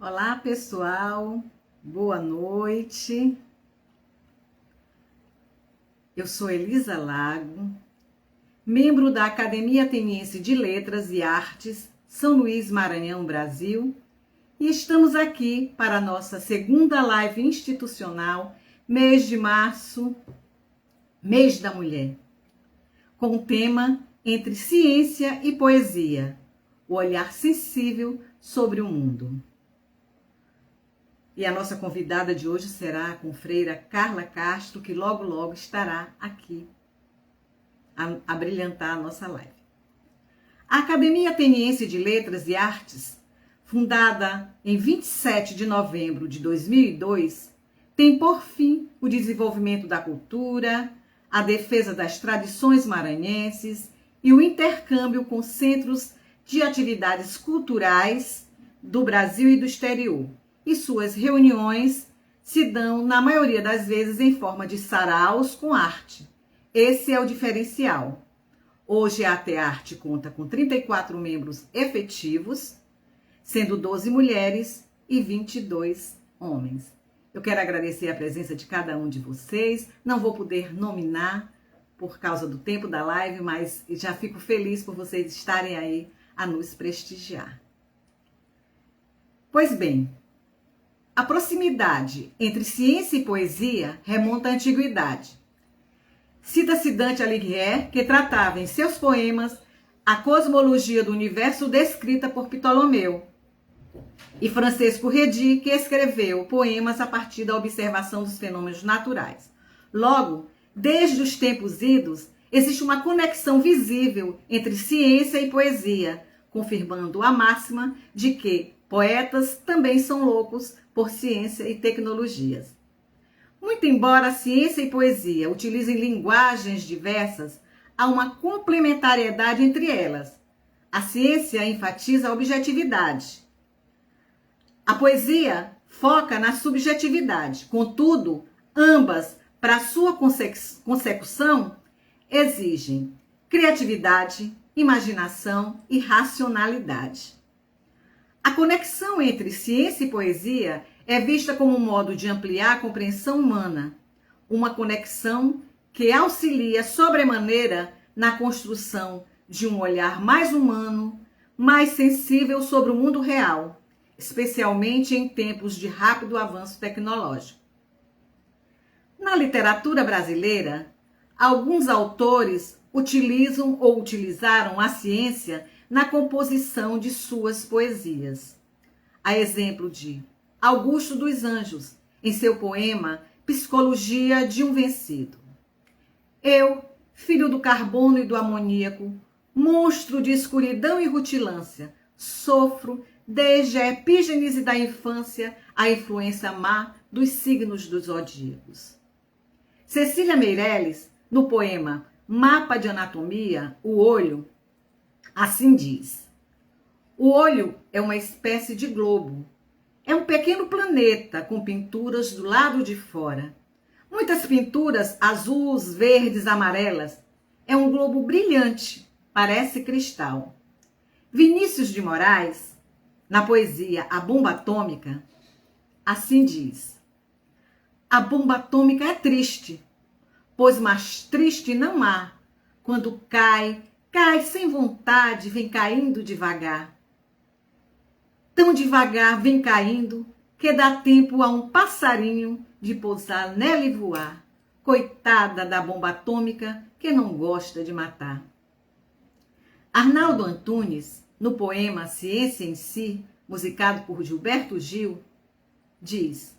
Olá, pessoal. Boa noite. Eu sou Elisa Lago, membro da Academia Ateniense de Letras e Artes, São Luís, Maranhão, Brasil, e estamos aqui para a nossa segunda live institucional, mês de março, mês da mulher, com o tema Entre Ciência e Poesia, o olhar sensível sobre o mundo. E a nossa convidada de hoje será a confreira Carla Castro, que logo estará aqui a brilhantar a nossa live. A Academia Ateniense de Letras e Artes, fundada em 27 de novembro de 2002, tem por fim o desenvolvimento da cultura, a defesa das tradições maranhenses e o intercâmbio com centros de atividades culturais do Brasil e do exterior. E suas reuniões se dão, na maioria das vezes, em forma de saraus com arte. Esse é o diferencial. Hoje a ATEarte conta com 34 membros efetivos, sendo 12 mulheres e 22 homens. Eu quero agradecer a presença de cada um de vocês. Não vou poder nominar por causa do tempo da live, mas já fico feliz por vocês estarem aí a nos prestigiar. Pois bem, a proximidade entre ciência e poesia remonta à antiguidade. Cita-se Dante Alighieri, que tratava em seus poemas a cosmologia do universo descrita por Ptolomeu, e Francisco Redi, que escreveu poemas a partir da observação dos fenômenos naturais. Logo, desde os tempos idos, existe uma conexão visível entre ciência e poesia, confirmando a máxima de que poetas também são loucos por ciência e tecnologias. Muito embora a ciência e poesia utilizem linguagens diversas, há uma complementariedade entre elas. A ciência enfatiza a objetividade. A poesia foca na subjetividade. Contudo, ambas, para sua consecução, exigem criatividade, imaginação e racionalidade. A conexão entre ciência e poesia é vista como um modo de ampliar a compreensão humana, uma conexão que auxilia sobremaneira na construção de um olhar mais humano, mais sensível sobre o mundo real, especialmente em tempos de rápido avanço tecnológico. Na literatura brasileira, alguns autores utilizam ou utilizaram a ciência na composição de suas poesias. A exemplo de Augusto dos Anjos, em seu poema Psicologia de um Vencido. Eu, filho do carbono e do amoníaco, monstro de escuridão e rutilância, sofro desde a epígenese da infância a influência má dos signos dos zodíacos. Cecília Meirelles, no poema Mapa de Anatomia, O Olho, assim diz: o olho é uma espécie de globo. É um pequeno planeta com pinturas do lado de fora. Muitas pinturas azuis, verdes, amarelas. É um globo brilhante, parece cristal. Vinícius de Moraes, na poesia A Bomba Atômica, assim diz: a bomba atômica é triste, pois mais triste não há. Quando cai sem vontade, vem caindo devagar. Tão devagar vem caindo, que dá tempo a um passarinho de pousar nela e voar. Coitada da bomba atômica, que não gosta de matar. Arnaldo Antunes, no poema Ciência em Si, musicado por Gilberto Gil, diz: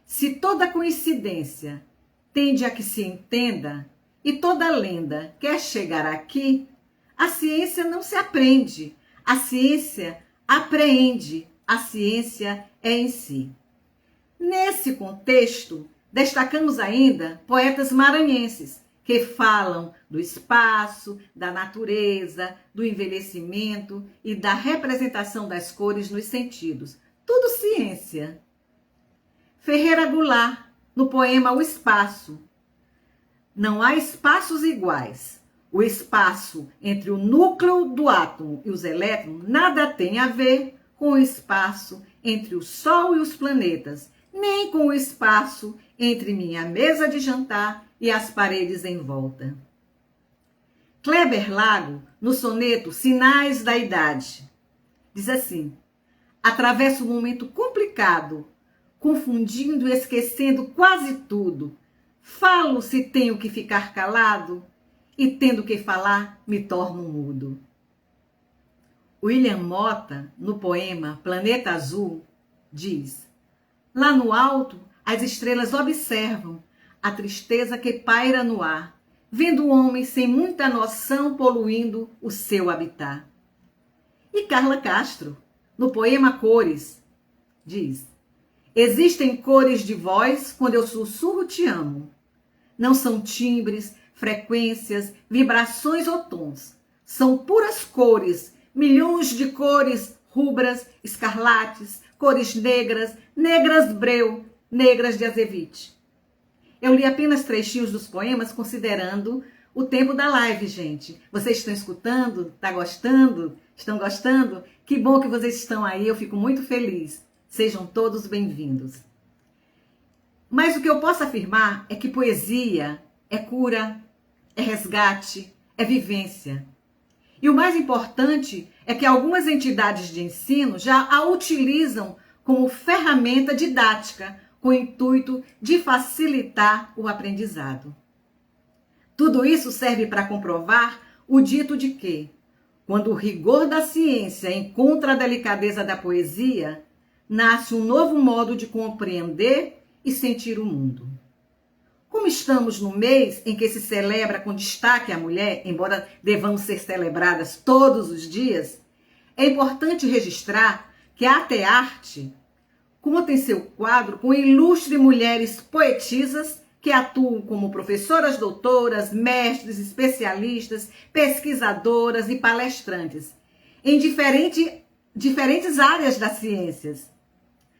se toda coincidência tende a que se entenda, e toda lenda quer chegar aqui, a ciência não se aprende, a ciência apreende, a ciência é em si. Nesse contexto, destacamos ainda poetas maranhenses que falam do espaço, da natureza, do envelhecimento e da representação das cores nos sentidos. Tudo ciência. Ferreira Goulart, no poema O Espaço: não há espaços iguais. O espaço entre o núcleo do átomo e os elétrons nada tem a ver com o espaço entre o Sol e os planetas, nem com o espaço entre minha mesa de jantar e as paredes em volta. Kleber Lago, no soneto Sinais da Idade, diz assim: atravesso um momento complicado, confundindo e esquecendo quase tudo. Falo se tenho que ficar calado, e tendo que falar, me torno mudo. William Mota, no poema Planeta Azul, diz: lá no alto, as estrelas observam a tristeza que paira no ar, vendo o homem sem muita noção poluindo o seu habitat. E Carla Castro, no poema Cores, diz: existem cores de voz quando eu sussurro te amo. Não são timbres, frequências, vibrações ou tons. São puras cores, milhões de cores rubras, escarlates, cores negras, negras breu, negras de azevite. Eu li apenas trechinhos dos poemas considerando o tempo da live, gente. Vocês estão escutando? Tá gostando? Estão gostando? Que bom que vocês estão aí, eu fico muito feliz. Sejam todos bem-vindos. Mas o que eu posso afirmar é que poesia é cura, é resgate, é vivência. E o mais importante é que algumas entidades de ensino já a utilizam como ferramenta didática, com o intuito de facilitar o aprendizado. Tudo isso serve para comprovar o dito de que, quando o rigor da ciência encontra a delicadeza da poesia, nasce um novo modo de compreender e sentir o mundo. Como estamos no mês em que se celebra com destaque a mulher, embora devamos ser celebradas todos os dias, é importante registrar que a Atearte conta em seu quadro com ilustres mulheres poetisas que atuam como professoras doutoras, mestres, especialistas, pesquisadoras e palestrantes em diferentes áreas das ciências.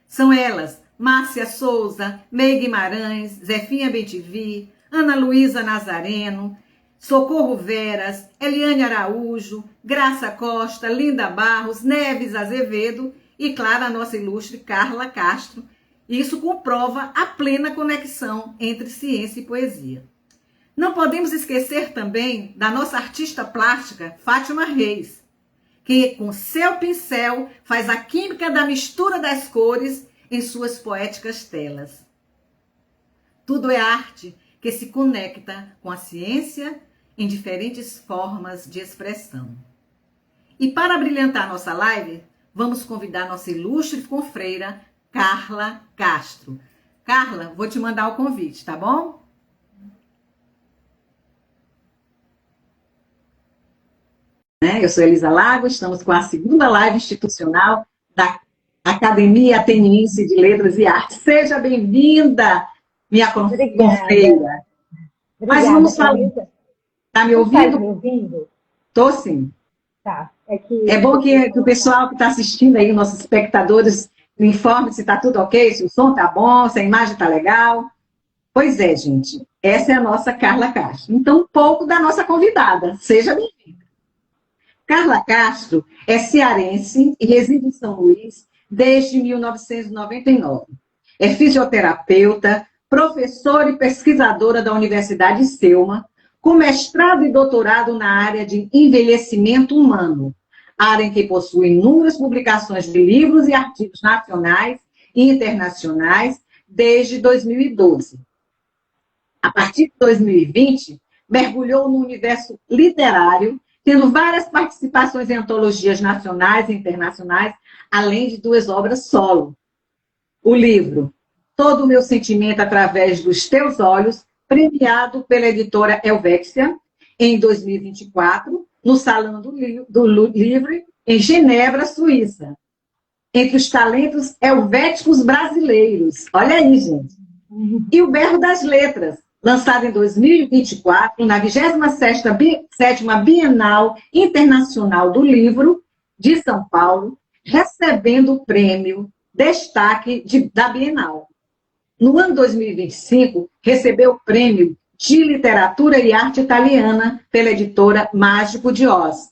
São elas Márcia Souza, May Guimarães, Zefinha Bentivi, Ana Luísa Nazareno, Socorro Veras, Eliane Araújo, Graça Costa, Linda Barros, Neves Azevedo e, claro, a nossa ilustre Carla Castro. Isso comprova a plena conexão entre ciência e poesia. Não podemos esquecer também da nossa artista plástica, Fátima Reis, que com seu pincel faz a química da mistura das cores em suas poéticas telas. Tudo é arte que se conecta com a ciência em diferentes formas de expressão. E para brilhantar nossa live, vamos convidar nossa ilustre confreira, Carla Castro. Carla, vou te mandar o convite, tá bom? Eu sou Elisa Lago, estamos com a segunda live institucional da Academia Ateniense de Letras e Artes. Seja bem-vinda, minha confreira. Mas vamos falar. Está me ouvindo? Está me ouvindo? Estou sim. Tá. É bom que o pessoal que está assistindo aí, nossos espectadores, me informe se está tudo ok, se o som está bom, se a imagem está legal. Pois é, gente. Essa é a nossa Carla Castro. Então, um pouco da nossa convidada. Seja bem-vinda. Carla Castro é cearense e reside em São Luís desde 1999. É fisioterapeuta, professora e pesquisadora da Universidade Selma, com mestrado e doutorado na área de envelhecimento humano, área em que possui inúmeras publicações de livros e artigos nacionais e internacionais desde 2012. A partir de 2020, mergulhou no universo literário, tendo várias participações em antologias nacionais e internacionais, além de 2 obras solo. O livro Todo o Meu Sentimento Através dos Teus Olhos, premiado pela editora Helvétia em 2024, no Salão do Livro, em Genebra, Suíça. Entre os talentos helvéticos brasileiros. Olha aí, gente. E o Berro das Letras, lançado em 2024, na 27ª Bienal Internacional do Livro de São Paulo, recebendo o prêmio Destaque da Bienal. No ano 2025, recebeu o prêmio de Literatura e Arte Italiana pela editora Mágico de Oz.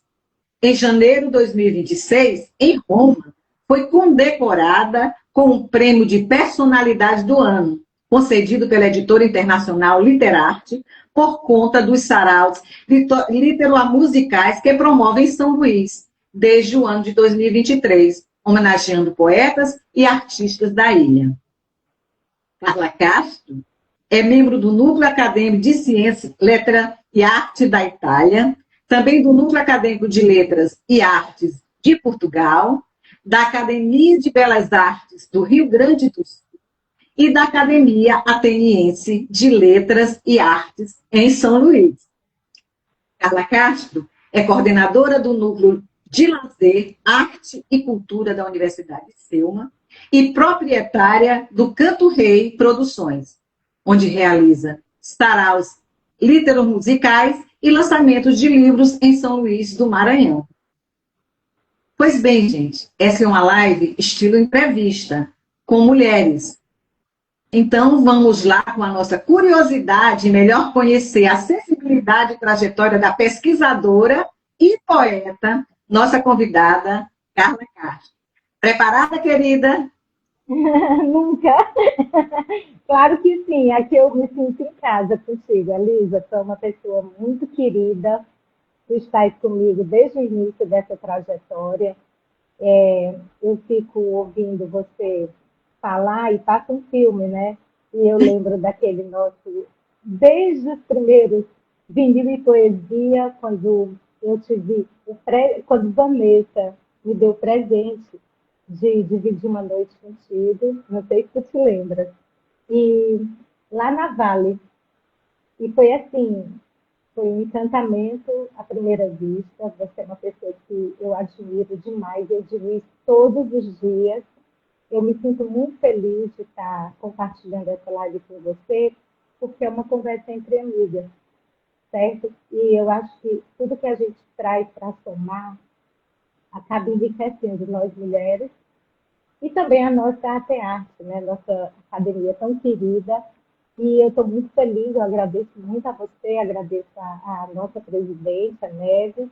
Em janeiro de 2026, em Roma, foi condecorada com o Prêmio de Personalidade do Ano, concedido pela editora internacional Literarte, por conta dos saraus literamusicais que promove em São Luís, desde o ano de 2023, homenageando poetas e artistas da ilha. Carla Castro é membro do Núcleo Acadêmico de Ciência, Letra e Arte da Itália, também do Núcleo Acadêmico de Letras e Artes de Portugal, da Academia de Belas Artes do Rio Grande do Sul e da Academia Ateniense de Letras e Artes em São Luís. Carla Castro é coordenadora do Núcleo de Lazer, Arte e Cultura da Universidade Selma e proprietária do Canto Rei Produções, onde realiza saraus literamusicais e lançamentos de livros em São Luís do Maranhão. Pois bem, gente, essa é uma live estilo entrevista, com mulheres. Então, vamos lá com a nossa curiosidade, melhor conhecer a sensibilidade e trajetória da pesquisadora e poeta, nossa convidada, Carla Castro. Preparada, querida? Nunca. Claro que sim, aqui eu me sinto em casa contigo, Elisa. Tu é uma pessoa muito querida, tu estás comigo desde o início dessa trajetória. Eu fico ouvindo você falar e passa um filme, né? E eu lembro daquele nosso, desde os primeiros vinil e poesia, quando eu te vi, quando Vanessa me deu o presente de dividir uma noite contigo, não sei se tu te lembra, e lá na Vale. E foi assim, foi um encantamento à primeira vista. Você é uma pessoa que eu admiro demais, eu digo isso todos os dias. Eu me sinto muito feliz de estar compartilhando essa live com você, porque é uma conversa entre amigas, certo? E eu acho que tudo que a gente traz para somar acaba enriquecendo nós mulheres e também a nossa arte, né? Nossa academia tão querida. E eu estou muito feliz, eu agradeço muito a você, agradeço a nossa presidente, a Neves.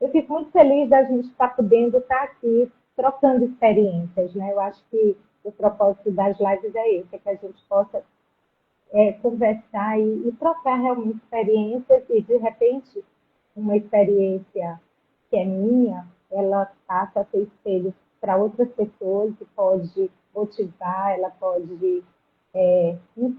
Eu fico muito feliz da gente estar podendo estar aqui trocando experiências, né? Eu acho que o propósito das lives é esse, é que a gente possa conversar e trocar realmente experiências e, de repente, uma experiência que é minha, ela passa a ser espelho para outras pessoas e pode motivar, ela pode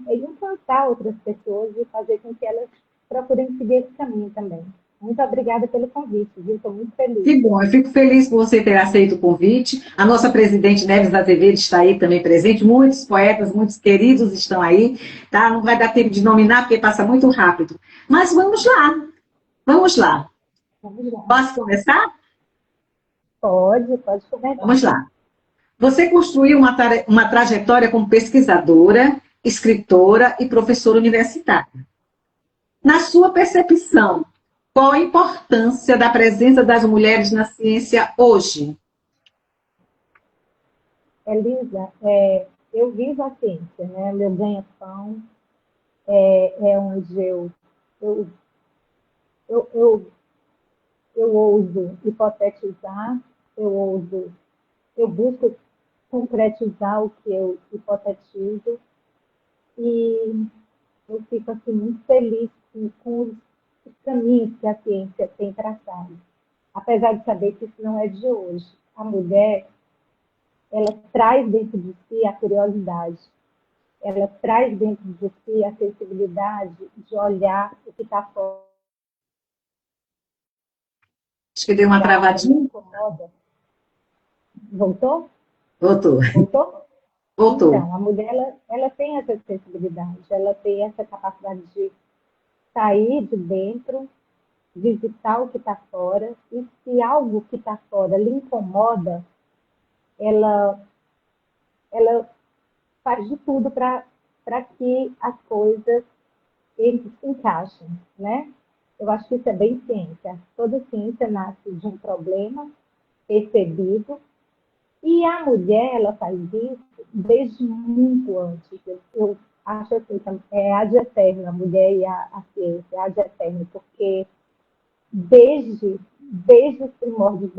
encantar outras pessoas e fazer com que elas procurem seguir esse caminho também. Muito obrigada pelo convite, viu? Estou muito feliz. Que bom, eu fico feliz por você ter aceito o convite. A nossa presidente Neves Azevedo está aí também presente. Muitos poetas, muitos queridos estão aí. Tá? Não vai dar tempo de nominar, porque passa muito rápido. Mas vamos lá, vamos lá. Vamos lá. Posso começar? Pode começar. Vamos lá. Você construiu uma trajetória como pesquisadora, escritora e professora universitária. Na sua percepção, qual a importância da presença das mulheres na ciência hoje? Elisa, eu vivo a ciência, né? Meu ganha-pão é onde eu, eu, eu ouso hipotetizar, eu busco concretizar o que eu hipotetizo e eu fico assim, muito feliz com os caminhos que a ciência tem traçado. Apesar de saber que isso não é de hoje. A mulher, ela traz dentro de si a curiosidade, ela traz dentro de si a sensibilidade de olhar o que está fora. Acho que deu uma travadinha. Incomoda. Voltou? Voltou. Voltou? Voltou. Então, a mulher, ela tem essa sensibilidade, ela tem essa capacidade de sair de dentro, visitar o que está fora, e se algo que está fora lhe incomoda, ela faz de tudo para que as coisas se encaixem, né? Eu acho que isso é bem ciência. Toda ciência nasce de um problema percebido e a mulher, ela faz isso desde muito antes. Eu acho assim, ad eterno, a mulher e a ciência, ad eterno, porque desde desde os primórdios,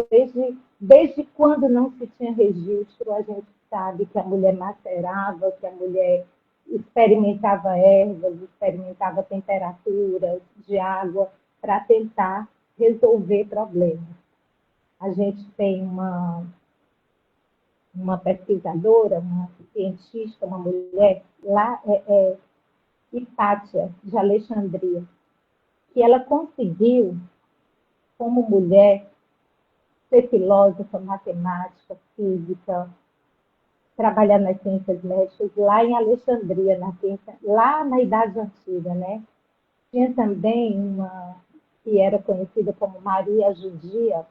desde quando não se tinha registro, a gente sabe que a mulher macerava, que a mulher experimentava ervas, experimentava temperaturas de água para tentar resolver problemas. A gente tem uma pesquisadora, uma cientista, uma mulher, lá Hipátia, de Alexandria, que ela conseguiu, como mulher, ser filósofa, matemática, física, trabalhar nas ciências médicas lá em Alexandria, lá na Idade Antiga, né? Tinha também uma que era conhecida como Maria Judia,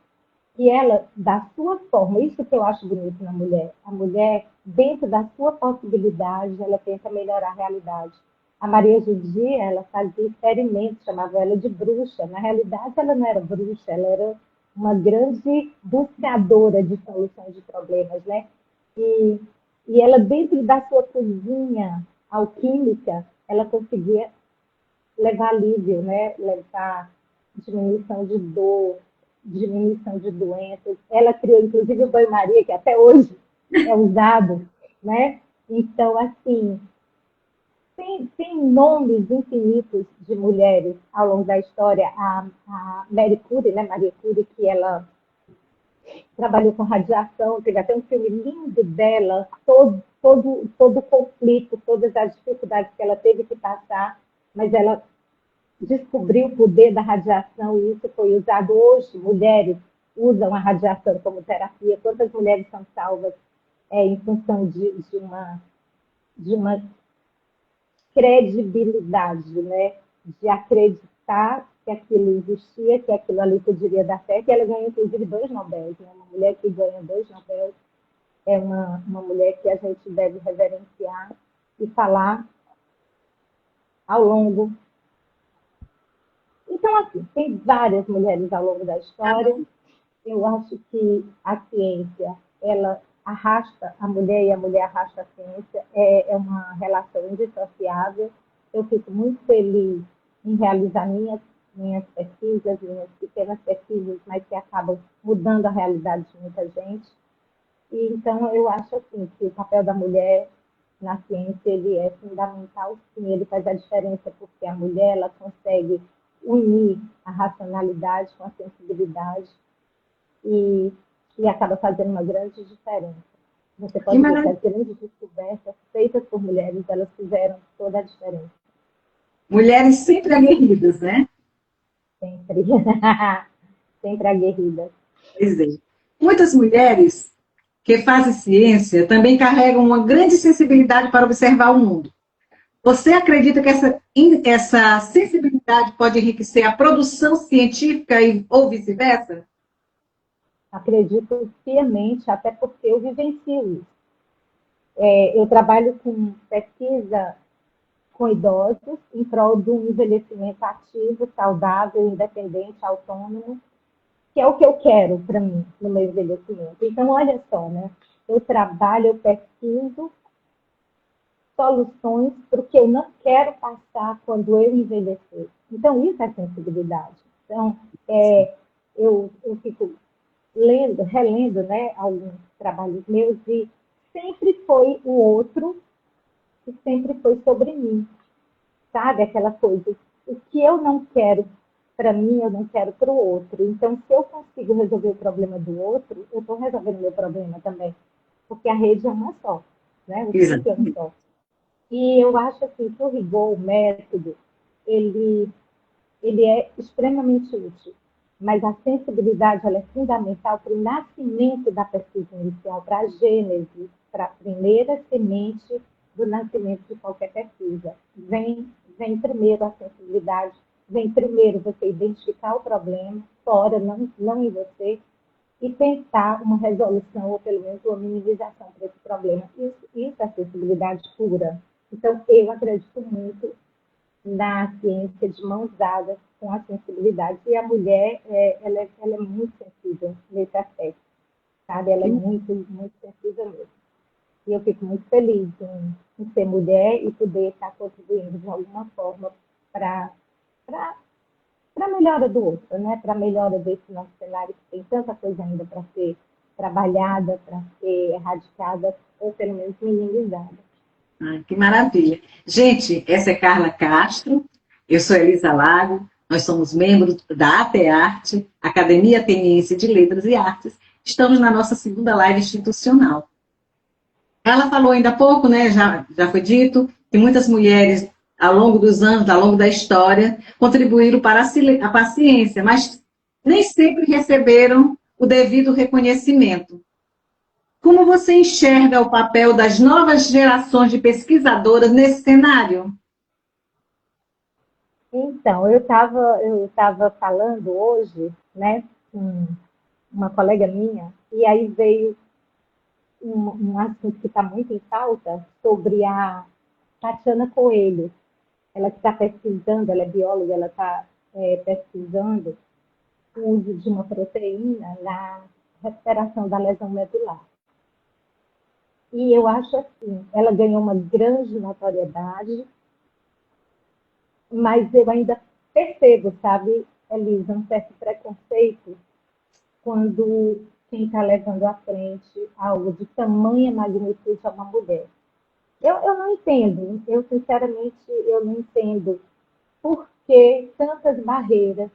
que ela, da sua forma, isso que eu acho bonito na mulher, a mulher, dentro da sua possibilidade, ela tenta melhorar a realidade. A Maria Judia, ela fazia experimentos, chamava ela de bruxa. Na realidade, ela não era bruxa, ela era uma grande buscadora de soluções de problemas, né? E, e ela, dentro da sua cozinha alquímica, ela conseguia levar alívio, né? Levar diminuição de dor, diminuição de doenças. Ela criou, inclusive, o banho-maria, que até hoje é usado, né? Então, assim, tem nomes infinitos de mulheres ao longo da história. A Marie Curie, né? Marie Curie, que ela trabalhou com radiação, teve até um filme lindo dela, todo o conflito, todas as dificuldades que ela teve que passar, mas ela descobriu o poder da radiação e isso foi usado hoje. Mulheres usam a radiação como terapia. Quantas mulheres são salvas em função de uma credibilidade, né? De acreditar que aquilo existia, que aquilo ali poderia dar certo. E ela ganhou, inclusive, 2 Nobéis. Né? Uma mulher que ganha 2 Nobéis é uma mulher que a gente deve reverenciar e falar ao longo. Então, assim, tem várias mulheres ao longo da história. Eu acho que a ciência, ela arrasta a mulher e a mulher arrasta a ciência. É uma relação indissociável. Eu fico muito feliz em realizar minhas pesquisas, minhas pequenas pesquisas, mas que acabam mudando a realidade de muita gente. E, então, eu acho assim, que o papel da mulher na ciência ele é fundamental, sim, ele faz a diferença, porque a mulher ela consegue unir a racionalidade com a sensibilidade e, e acaba fazendo uma grande diferença. Você Que pode ver que maravilha. as grandes descobertas feitas por mulheres, elas fizeram toda a diferença, Mulheres sempre aguerridas, né? sempre. Sempre aguerridas. Pois é. Muitas mulheres que fazem ciência também carregam uma grande sensibilidade para observar o mundo. Você acredita que essa sensibilidade pode enriquecer a produção científica ou vice-versa? Acredito piamente, até porque eu vivencio isso. Eu trabalho com pesquisa com idosos em prol de um envelhecimento ativo, saudável, independente, autônomo, que é o que eu quero para mim no meu envelhecimento. Então, olha só, né? Eu trabalho, eu pesquiso soluções para o que eu não quero passar quando eu envelhecer. Então, isso é sensibilidade. Então, eu fico relendo, né, alguns trabalhos meus e sempre foi o outro e sempre foi sobre mim, sabe? Aquela coisa, o que eu não quero para mim, eu não quero para o outro. Então, se eu consigo resolver o problema do outro, eu estou resolvendo o meu problema também, porque a rede é uma só, né? O ciclo é um Exatamente. só. E eu acho assim, que o rigor, o método, ele, ele é extremamente útil. Mas a sensibilidade ela é fundamental para o nascimento da pesquisa inicial, para a gênese, para a primeira semente do nascimento de qualquer pesquisa. Vem primeiro a sensibilidade, vem primeiro você identificar o problema, fora, não em você, e tentar uma resolução, ou pelo menos uma minimização para esse problema. Isso é acessibilidade pura. Então, eu acredito muito na ciência de mãos dadas com a sensibilidade. E a mulher, ela é muito sensível nesse aspecto, sabe? Ela é muito, muito sensível mesmo. E eu fico muito feliz em ser mulher e poder estar contribuindo de alguma forma para para a melhora do outro, né? Para a melhora desse nosso cenário que tem tanta coisa ainda para ser trabalhada, para ser erradicada, ou pelo menos minimizada. Ah, que maravilha. Gente, essa é Carla Castro, eu sou Elisa Lago, nós somos membros da ATEarte, Academia Ateniense de Letras e Artes, estamos na nossa segunda live institucional. Ela falou ainda há pouco, né, já foi dito, que muitas mulheres, ao longo dos anos, ao longo da história, contribuíram para a paciência, mas nem sempre receberam o devido reconhecimento. Como você enxerga o papel das novas gerações de pesquisadoras nesse cenário? Então, eu tava falando hoje, né, com uma colega minha, e aí veio um assunto que está muito em pauta sobre a Tatiana Coelho. Ela que está pesquisando, ela é bióloga, ela está pesquisando o uso de uma proteína na recuperação da lesão medular. E eu acho assim, ela ganhou uma grande notoriedade, mas eu ainda percebo, sabe, Elisa, um certo preconceito quando quem está levando à frente algo de tamanha magnitude é uma mulher. Eu não entendo, eu sinceramente eu não entendo por que tantas barreiras,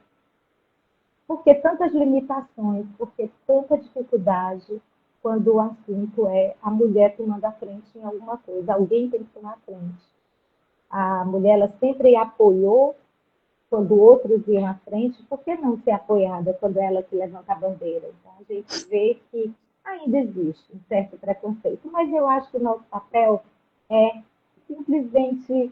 por que tantas limitações, por que tanta dificuldade quando o assunto é a mulher tomando a frente em alguma coisa, alguém tem que tomar a frente. A mulher ela sempre apoiou quando outros iam à frente, por que não ser apoiada quando ela que levanta a bandeira? Então, a gente vê que ainda existe um certo preconceito, mas eu acho que o nosso papel é simplesmente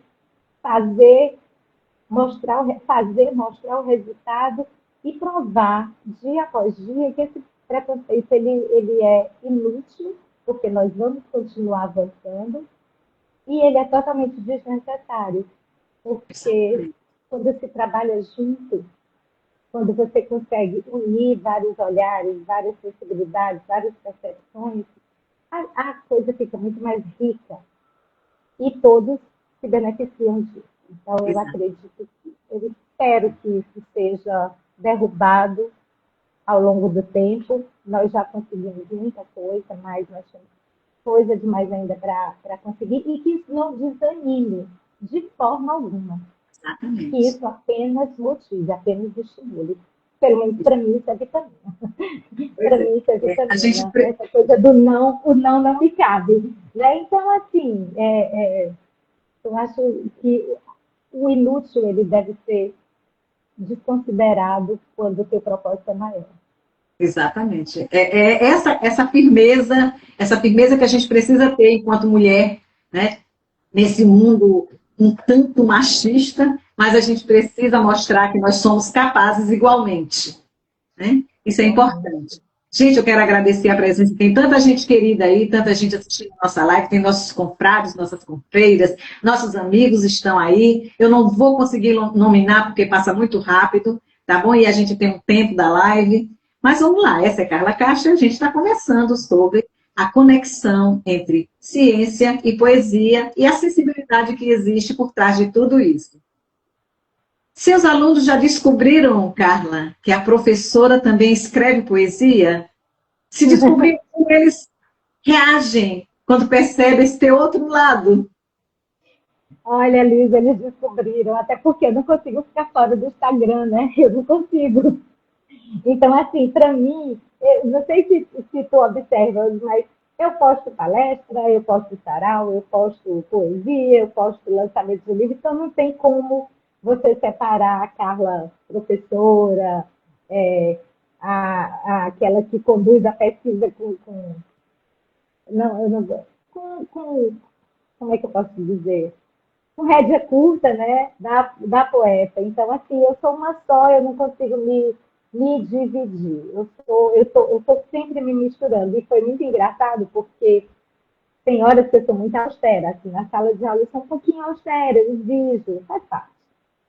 mostrar o resultado e provar dia após dia que esse preconceito ele é inútil, porque nós vamos continuar avançando, e ele é totalmente desnecessário, porque quando se trabalha junto, quando você consegue unir vários olhares, várias sensibilidades, várias percepções, a coisa fica muito mais rica e todos se beneficiam disso. Então, eu Exato. acredito que, eu espero que isso seja derrubado ao longo do tempo. Nós já conseguimos muita coisa, mas nós temos coisa demais ainda para conseguir e que isso não desanime de forma alguma. Que Exatamente. isso apenas motive, apenas estimule. Pelo menos para mim isso é vitamina. Pois Para é. mim isso é A gente. vitamina. Essa coisa do não, o não me cabe. Né? Então, assim, eu acho que o inútil ele deve ser desconsiderado quando o teu propósito é maior. Exatamente. É essa firmeza que a gente precisa ter enquanto mulher, né? Nesse mundo um tanto machista, mas a gente precisa mostrar que nós somos capazes igualmente, né? Isso é Igualmente. importante. Gente, eu quero agradecer a presença. Tem tanta gente querida aí, tanta gente assistindo a nossa live, tem nossos confrades, nossas confreiras, nossos amigos estão aí. Eu não vou conseguir nominar porque passa muito rápido, tá bom? E a gente tem um tempo da live. Mas vamos lá, essa é Carla Castro e a gente está conversando sobre a conexão entre ciência e poesia e a sensibilidade que existe por trás de tudo isso. Seus alunos já descobriram, Carla, que a professora também escreve poesia? Se descobriram como eles reagem quando percebem esse teu outro lado? Olha, Liz, eles descobriram, até porque eu não consigo ficar fora do Instagram, né? Eu não consigo. Então, assim, para mim, eu não sei se tu observas, mas eu posto palestra, eu posto sarau, eu posto poesia, eu posto lançamento de livro, então não tem como você separar a Carla professora, é, aquela que conduz a pesquisa não, eu não, como é que eu posso dizer? Com rédea curta, né, da poeta. Então, assim, eu sou uma só, eu não consigo me dividir. Eu tô sempre me misturando. E foi muito engraçado, porque tem horas que eu sou muito austera. Assim, na sala de aula eu sou um pouquinho austera, eu exijo, faz parte.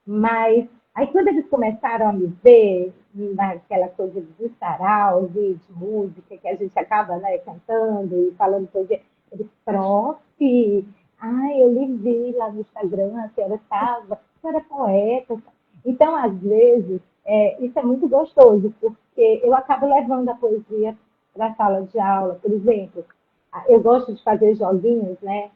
Mas aí quando eles começaram a me ver naquela coisa de sarau, de música, que a gente acaba, né, cantando e falando poesia, eles, prof, eu lhe vi lá no Instagram, a senhora estava, a senhora é poeta. Então, às vezes, isso é muito gostoso, porque eu acabo levando a poesia para a sala de aula. Por exemplo, eu gosto de fazer joguinhos, né?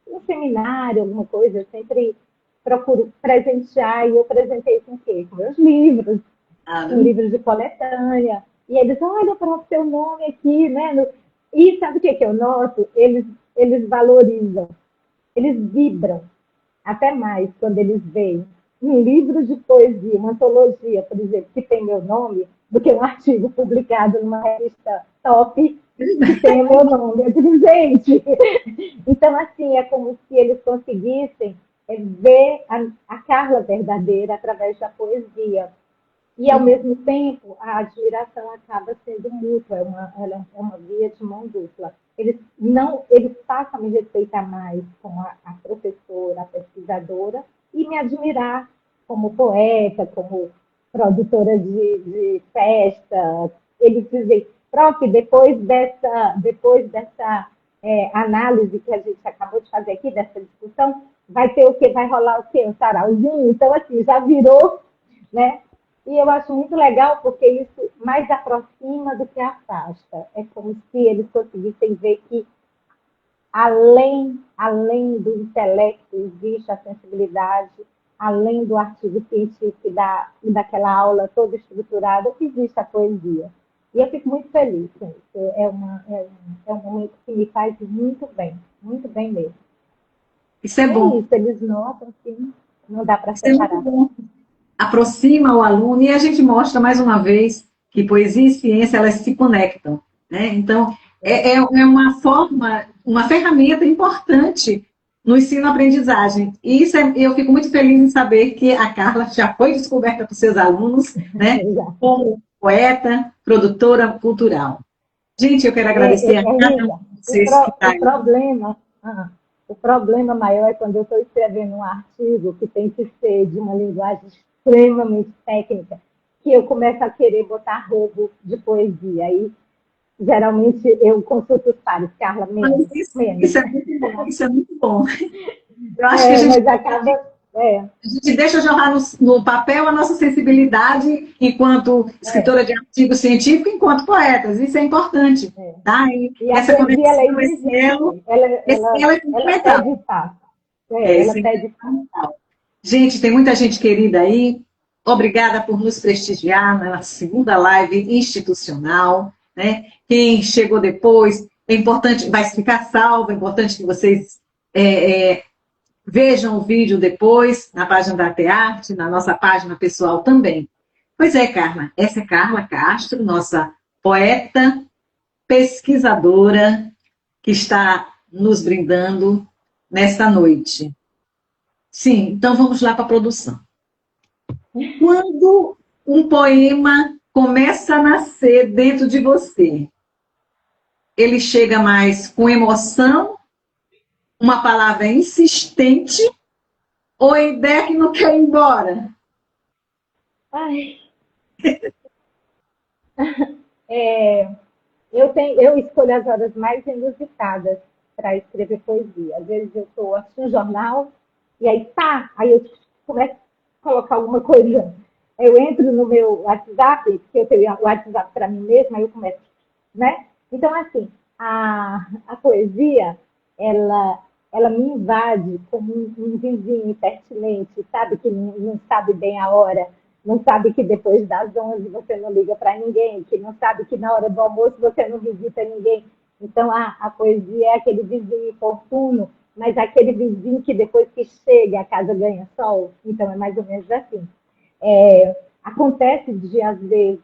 Um seminário, alguma coisa, eu sempre procuro presentear, e eu presentei com o quê? Com meus livros, com Claro. livros de coletânea. E eles, olha para o seu nome aqui, né? E sabe o que eu noto? Eles valorizam, eles vibram até mais quando eles veem um livro de poesia, uma antologia, por exemplo, que tem meu nome, do que um artigo publicado numa revista top que tem o meu nome. Eu digo, gente, então assim, é como se eles conseguissem ver a Carla verdadeira através da poesia. E, ao mesmo tempo, a admiração acaba sendo mútua, é uma via de mão dupla. Eles passam a me respeitar mais como a professora, a pesquisadora, e me admirar como poeta, como produtora de festa. Eles dizem, prof, depois dessa análise que a gente acabou de fazer aqui, dessa discussão, vai ter o quê? Vai rolar o quê? Um sarauzinho? Então, assim, já virou, né? E eu acho muito legal porque isso mais aproxima do que afasta. É como se eles conseguissem ver que além do intelecto existe a sensibilidade, além do artigo científico e daquela aula toda estruturada, existe a poesia. E eu fico muito feliz com isso. É um momento que me faz muito bem mesmo. Isso é E é bom. isso, eles notam que não dá para Isso é muito separar. bom. Aproxima o aluno e a gente mostra mais uma vez que poesia e ciência elas se conectam, né? Então é uma forma, uma ferramenta importante no ensino-aprendizagem. E isso eu fico muito feliz em saber que a Carla já foi descoberta por seus alunos, né? Como poeta, produtora cultural. Gente, eu quero agradecer a cada um Elisa, de vocês que está o aí. problema, o problema maior é quando eu estou escrevendo um artigo que tem que ser de uma linguagem extremamente técnica, que eu começo a querer botar roubo de poesia. Aí, geralmente, eu consulto os pares, Carla, Mas menos, menos. isso é muito bom, isso é muito bom. Eu acho que a gente Mas acaba. É, A gente deixa jorrar no papel a nossa sensibilidade enquanto é, escritora de artigo científico, enquanto poetas. Isso é importante. é. Tá? E E a essa poesia ela é conexão, exigente, esse elo é ela fundamental. pede espaço. Isso Ela é pede espaço. fundamental. Gente, tem muita gente querida aí. Obrigada por nos prestigiar na segunda live institucional. Né? Quem chegou depois, é importante, vai ficar salvo, é importante que vocês vejam o vídeo depois na página da Tearte, na nossa página pessoal também. Pois é, Carla, essa é Carla Castro, nossa poeta, pesquisadora, que está nos brindando nesta noite. Sim, então vamos lá para a produção. Quando um poema começa a nascer dentro de você, ele chega mais com emoção, uma palavra insistente, ou a ideia que não quer ir embora? Ai, é, eu escolho as horas mais inusitadas para escrever poesia. Às vezes eu estou assistindo um jornal e aí aí eu começo a colocar alguma coisa. Eu entro no meu WhatsApp, que eu tenho o WhatsApp para mim mesma, aí eu começo, né? Então, assim, a poesia, ela, ela me invade como um vizinho impertinente, sabe? Que não sabe bem a hora, não sabe que depois das 11 você não liga para ninguém, que não sabe que na hora do almoço você não visita ninguém. Então, a poesia é aquele vizinho importuno, mas aquele vizinho que depois que chega a casa ganha sol. Então, é mais ou menos assim. Acontece de, às vezes,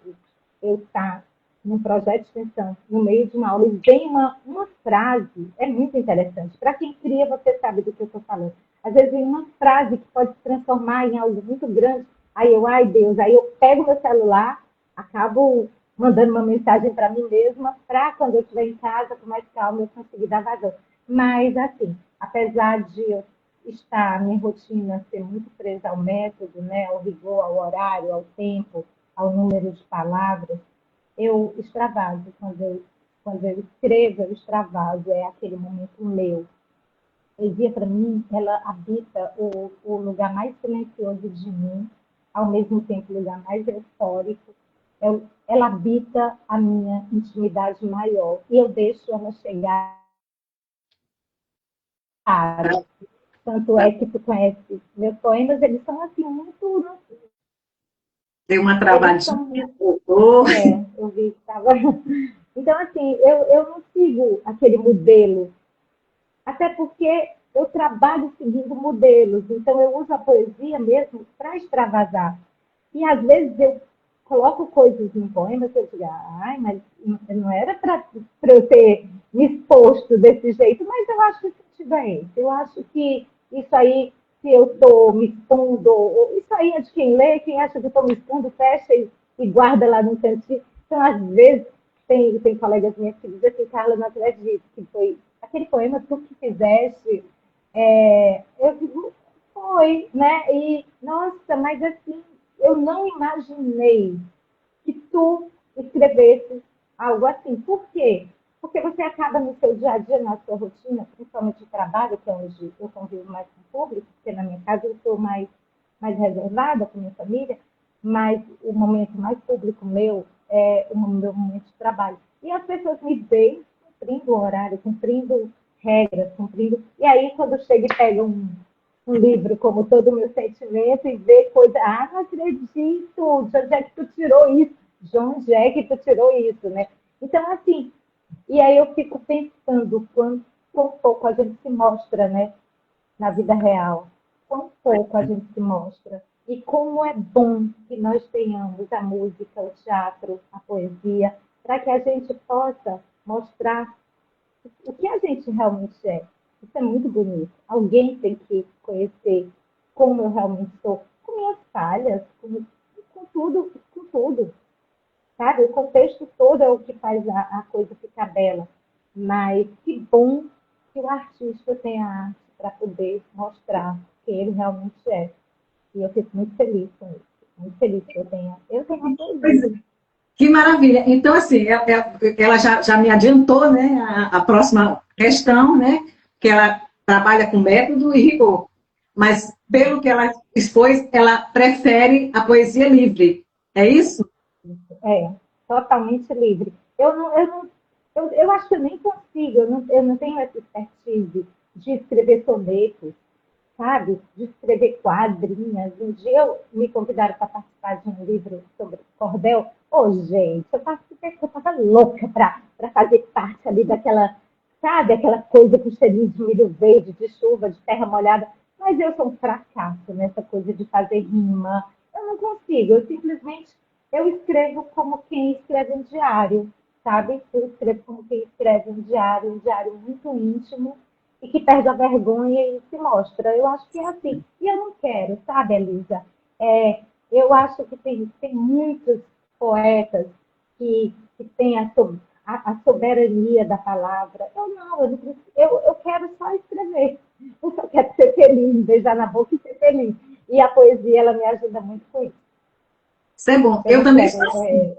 eu estar num projeto de extensão, no meio de uma aula, e vem uma frase, é muito interessante. Para quem cria, você sabe do que eu estou falando. Às vezes vem uma frase que pode se transformar em algo muito grande. Aí eu, ai Deus, aí eu pego meu celular, acabo mandando uma mensagem para mim mesma, para quando eu estiver em casa, com mais calma, eu conseguir dar vazão. Mas, assim, apesar de eu estar, minha rotina ser muito presa ao método, né, ao rigor, ao horário, ao tempo, ao número de palavras, eu extravaso. Quando eu escrevo, eu extravaso. É aquele momento meu. poesia, para mim, ela habita o lugar mais silencioso de mim, ao mesmo tempo o lugar mais eufórico. Ela habita a minha intimidade maior e eu deixo ela chegar. Tanto é que tu conhece meus poemas, eles são assim, muito. Deu uma Eles travadinha, são. voltou. Eu vi que estava. Então, assim, eu não sigo aquele modelo, até porque eu trabalho seguindo modelos, então eu uso a poesia mesmo para extravasar. E às vezes eu coloco coisas em poemas que eu digo, ai, mas não era para eu ter me exposto desse jeito, mas eu acho que se tiver, eu acho que isso aí, se eu estou me expondo, isso aí é de quem lê, quem acha que eu estou me expondo, fecha e guarda lá no cantinho. Então, às vezes, tem colegas minhas que dizem assim, Carla, não acredito que foi aquele poema tu que fizeste. Eu digo, foi, né? E, nossa, mas assim, eu não imaginei que tu escrevesse algo assim. Por quê? Porque você acaba no seu dia a dia, na sua rotina, principalmente de trabalho, que é onde eu convivo mais com o público, porque na minha casa eu sou mais reservada com a minha família, mas o momento mais público meu é o meu momento de trabalho. E as pessoas me veem cumprindo o horário, cumprindo regras, cumprindo. E aí, quando chega e pega um livro como Todo o Meu Sentimento e vê coisa, não acredito, de onde é que tu tirou isso? De onde é que tu tirou isso, né? Então, assim, e aí eu fico pensando quão pouco a gente se mostra, né, na vida real. Quão pouco a gente se mostra. E como é bom que nós tenhamos a música, o teatro, a poesia, para que a gente possa mostrar o que a gente realmente é. Isso é muito bonito. Alguém tem que conhecer como eu realmente sou, com minhas falhas, com tudo, com tudo. Sabe? O contexto todo é o que faz a coisa ficar bela. Mas que bom que o artista tem a arte para poder mostrar quem ele realmente é. E eu fico muito feliz com isso. Muito feliz que eu tenho uma Pois poesia. é, que maravilha. Então, assim, ela já me adiantou, né, a próxima questão, né, que ela trabalha com método e rigor. Mas, pelo que ela expôs, ela prefere a poesia livre. É isso? É, totalmente livre. Eu acho que eu nem consigo, eu não tenho essa expertise de escrever sonetos, sabe? De escrever quadrinhas. Um dia me convidaram para participar de um livro sobre cordel. Ô, gente, eu participei, eu estava louca para fazer parte ali daquela, sabe? Aquela coisa com cheirinho de milho verde, de chuva, de terra molhada. Mas eu sou um fracasso nessa coisa de fazer rima. Eu não consigo, eu escrevo como quem escreve um diário, sabe? Eu escrevo como quem escreve um diário muito íntimo, e que perde a vergonha e se mostra. Eu acho que é assim. E eu não quero, sabe, Elisa? Eu acho que tem muitos poetas que têm a soberania da palavra. Eu não, eu quero só escrever. Eu só quero ser feliz, beijar na boca e ser feliz. E a poesia, ela me ajuda muito com isso. Isso é bom. Eu Eu não também quero. sou assim.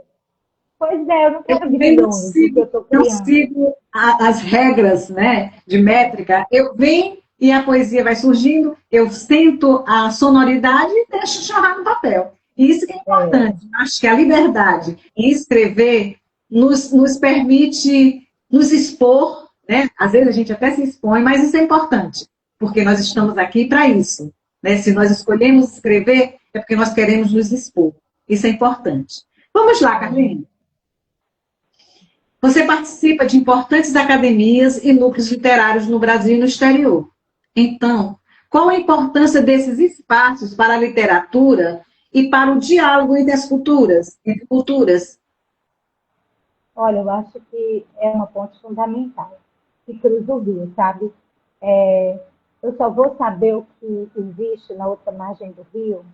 Pois é, eu não Eu quero também não grilhões do que eu sigo, estou não criando. sigo as regras, né, de métrica. Eu venho e a poesia vai surgindo, eu sinto a sonoridade e deixo chorar no papel. E isso que é É, importante. Acho que a liberdade em escrever nos permite nos expor, né? Às vezes a gente até se expõe, mas isso é importante, porque nós estamos aqui para isso. Né? Se nós escolhemos escrever, é porque nós queremos nos expor. Isso é importante. Vamos lá, é. Carlinhos. Você participa de importantes academias e núcleos literários no Brasil e no exterior. Então, qual a importância desses espaços para a literatura e para o diálogo entre as culturas, entre culturas? Olha, eu acho que é uma ponte fundamental que cruza o rio, sabe? É, eu só vou saber o que existe na outra margem do rio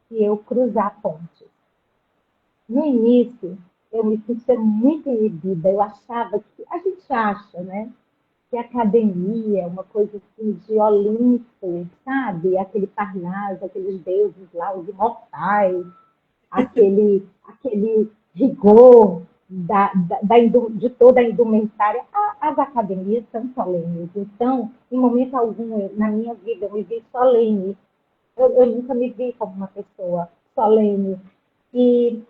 se eu cruzar a ponte. No início, eu me sentia muito inibida. Eu achava que, a gente acha, né? Que a academia é uma coisa assim de Olimpo, sabe? Aquele Parnaso, aqueles deuses lá, os imortais, aquele rigor. de toda a indumentária. As academias são solenes. Então, em momento algum na minha vida eu me vi solene. Eu nunca me vi como uma pessoa solene. E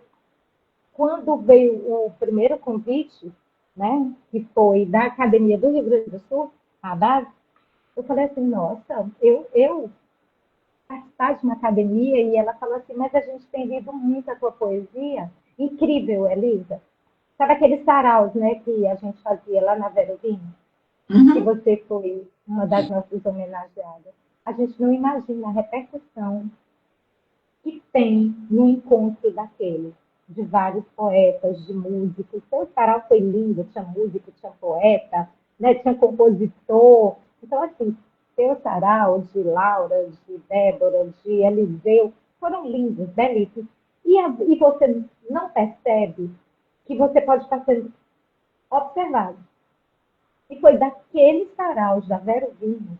quando veio o primeiro convite, né, que foi da Academia do Rio Grande do Sul, a base, eu falei assim, nossa, eu participar de uma academia, e ela falou assim, mas a gente tem lido muito a tua poesia. Incrível, Elisa. Sabe aqueles saraus, né, que a gente fazia lá na Vero Vinho? Que Uhum. você foi uma das nossas homenageadas. A gente não imagina a repercussão que tem no encontro daquele, de vários poetas, de músicos. Seu sarau foi lindo, tinha músico, tinha poeta, né? Tinha compositor. Então, assim, seu sarau de Laura, de Débora, de Eliseu, foram lindos, belíssimos. E você não percebe que você pode estar sendo observado. E foi daqueles saraus da Vero Vinho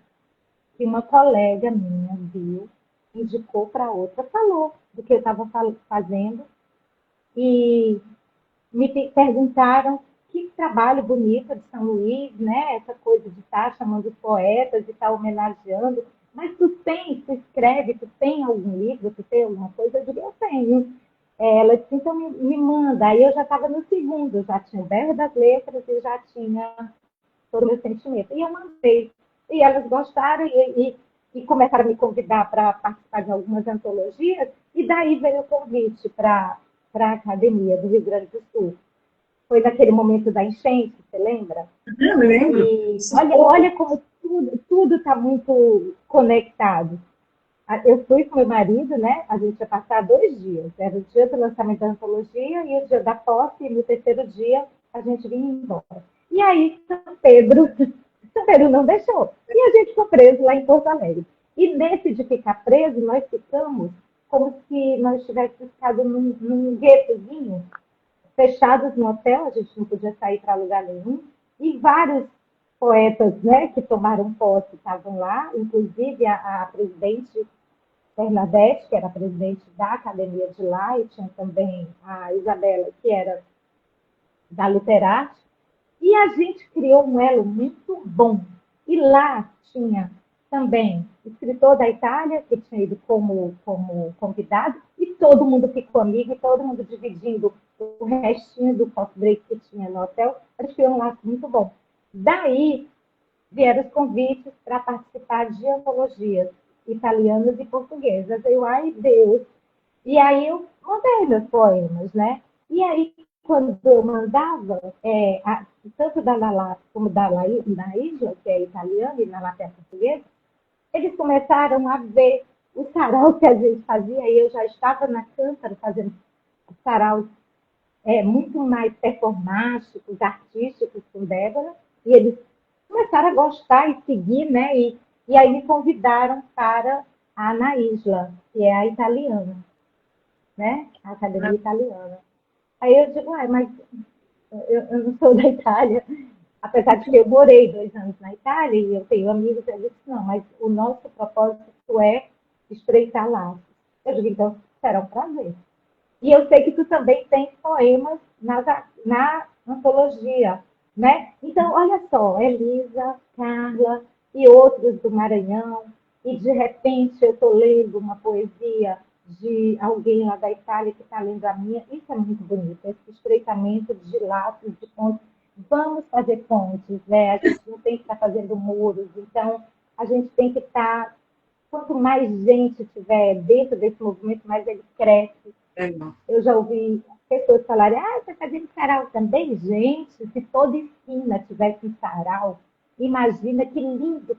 que uma colega minha viu, indicou para outra, falou do que eu estava fazendo e me perguntaram que trabalho bonito de São Luís, né? Essa coisa de estar chamando os poetas e estar homenageando. Mas tu escreve, tu tem algum livro, tu tem alguma coisa? Eu digo, eu tenho. Ela disse, então me manda. Aí eu já estava no segundo, já tinha o Berro das Letras e já tinha todo o meu sentimento. E eu mandei. E elas gostaram e começaram a me convidar para participar de algumas antologias. E daí veio o convite para a Academia do Rio Grande do Sul. Foi naquele momento da enchente, você lembra? Eu lembro. E olha como tudo está muito conectado. Eu fui com meu marido, né? A gente ia passar 2 dias. Era o dia do lançamento da antologia e o dia da posse, e no terceiro dia a gente vinha embora. E aí, São Pedro não deixou. E a gente ficou preso lá em Porto Alegre. E nesse de ficar preso, nós ficamos como se nós tivéssemos ficado num guetozinho, fechados no hotel, a gente não podia sair para lugar nenhum. E vários poetas, né, que tomaram posse estavam lá, inclusive a presidente Bernadette, que era presidente da academia de lá, e tinha também a Isabela, que era da Luterarte, e a gente criou um elo muito bom. E lá tinha também escritor da Itália, que tinha ido como convidado, e todo mundo ficou amigo, e todo mundo dividindo o restinho do coffee break que tinha no hotel. A gente criou um laço muito bom. Daí vieram os convites para participar de antologias italianas e portuguesas. Eu, ai Deus! E aí eu mandei meus poemas, né? E aí, quando eu mandava, tanto da Lala como da Isla, que é italiana, e na Lapé portuguesa, eles começaram a ver o sarau que a gente fazia, e eu já estava na Cântara fazendo saraus muito mais performáticos, artísticos com Débora, e eles começaram a gostar e seguir, né? E aí me convidaram para a Ana Isla, que é a italiana, né? A academia italiana. Aí eu digo, mas eu não sou da Itália, apesar de que eu morei 2 anos na Itália e eu tenho amigos, eu disse, não, mas o nosso propósito é estreitar laços. Eu digo, então, será um prazer. E eu sei que tu também tem poemas na antologia, né? Então, olha só, Elisa, Carla e outros do Maranhão, e de repente eu estou lendo uma poesia de alguém lá da Itália que está lendo a minha. Isso é muito bonito, esse estreitamento de laços, de pontos. Vamos fazer pontes, né? A gente não tem que estar fazendo muros, então a gente tem que estar. Quanto mais gente tiver dentro desse movimento, mais ele cresce. Eu já ouvi pessoas falarem, você está fazendo sarau também? Gente, se toda esquina tivesse um sarau, imagina que lindo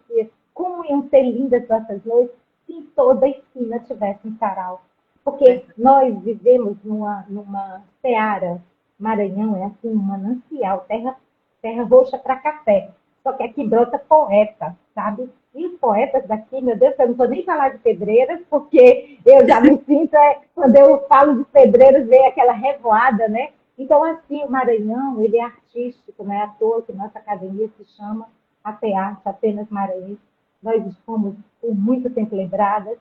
como iam ser lindas nossas noites se em toda esquina tivesse um sarau. Porque nós vivemos numa seara, Maranhão é assim, um manancial, terra roxa para café. Só que aqui brota poeta, sabe? E os poetas daqui, meu Deus, eu não vou nem falar de pedreiras, porque eu já me sinto, quando eu falo de pedreiras, vem aquela revoada, né? Então, assim, o Maranhão, ele é artístico, não é à toa que nossa academia se chama Atearte, Apenas Maranhense. Nós fomos por muito tempo lembradas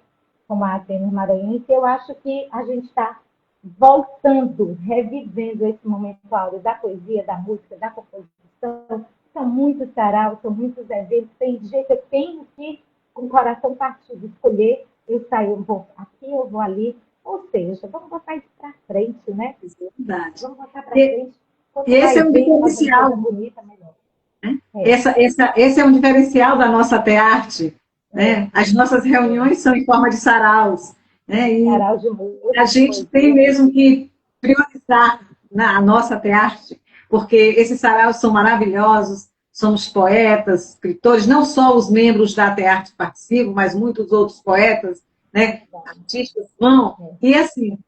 como a Atenas Maranhense. Eu acho que a gente está voltando, revivendo esse momento áureo da poesia, da música, da composição. São muitos saraus, são muitos eventos. Tem dia que eu tenho que, com o coração partido, escolher, eu saio, eu vou aqui, eu vou ali. Ou seja, vamos botar isso para frente, né? Isso é verdade. Vamos botar para E, frente. e Quanto esse é mais um gente fazendo coisa diferencial, bonita, melhor. né? É, Esse é um diferencial da nossa tearte, é. né? As nossas reuniões são em forma de saraus, né? E Sarau de a música, de gente tem poesia. mesmo que priorizar na nossa tearte, porque esses saraus são maravilhosos, somos poetas, escritores, não só os membros da tearte participam, mas muitos outros poetas, né? Artistas vão, É. e assim,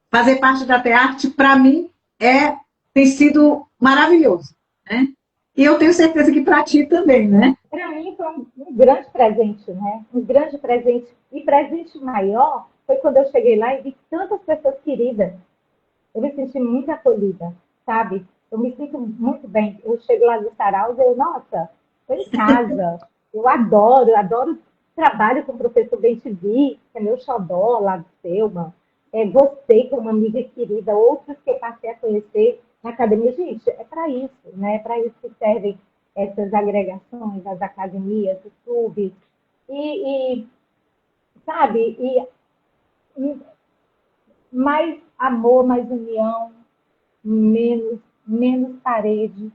fazer parte da tearte, para mim, tem sido maravilhoso, né? E eu tenho certeza que para ti também, né? Para mim foi um grande presente, né? Um grande presente. E presente maior foi quando eu cheguei lá e vi tantas pessoas queridas. Eu me senti muito acolhida, sabe? Eu me sinto muito bem. Eu chego lá no Sarau e eu, nossa, estou em casa. Eu adoro trabalho com o professor Bentivi, que é meu xodó lá do Selma. Você, que é uma amiga querida, outros que eu passei a conhecer na academia. Gente, é para isso, né? É para isso que servem essas agregações, as academias, os clubes. E sabe, e mais amor, mais união, menos parede.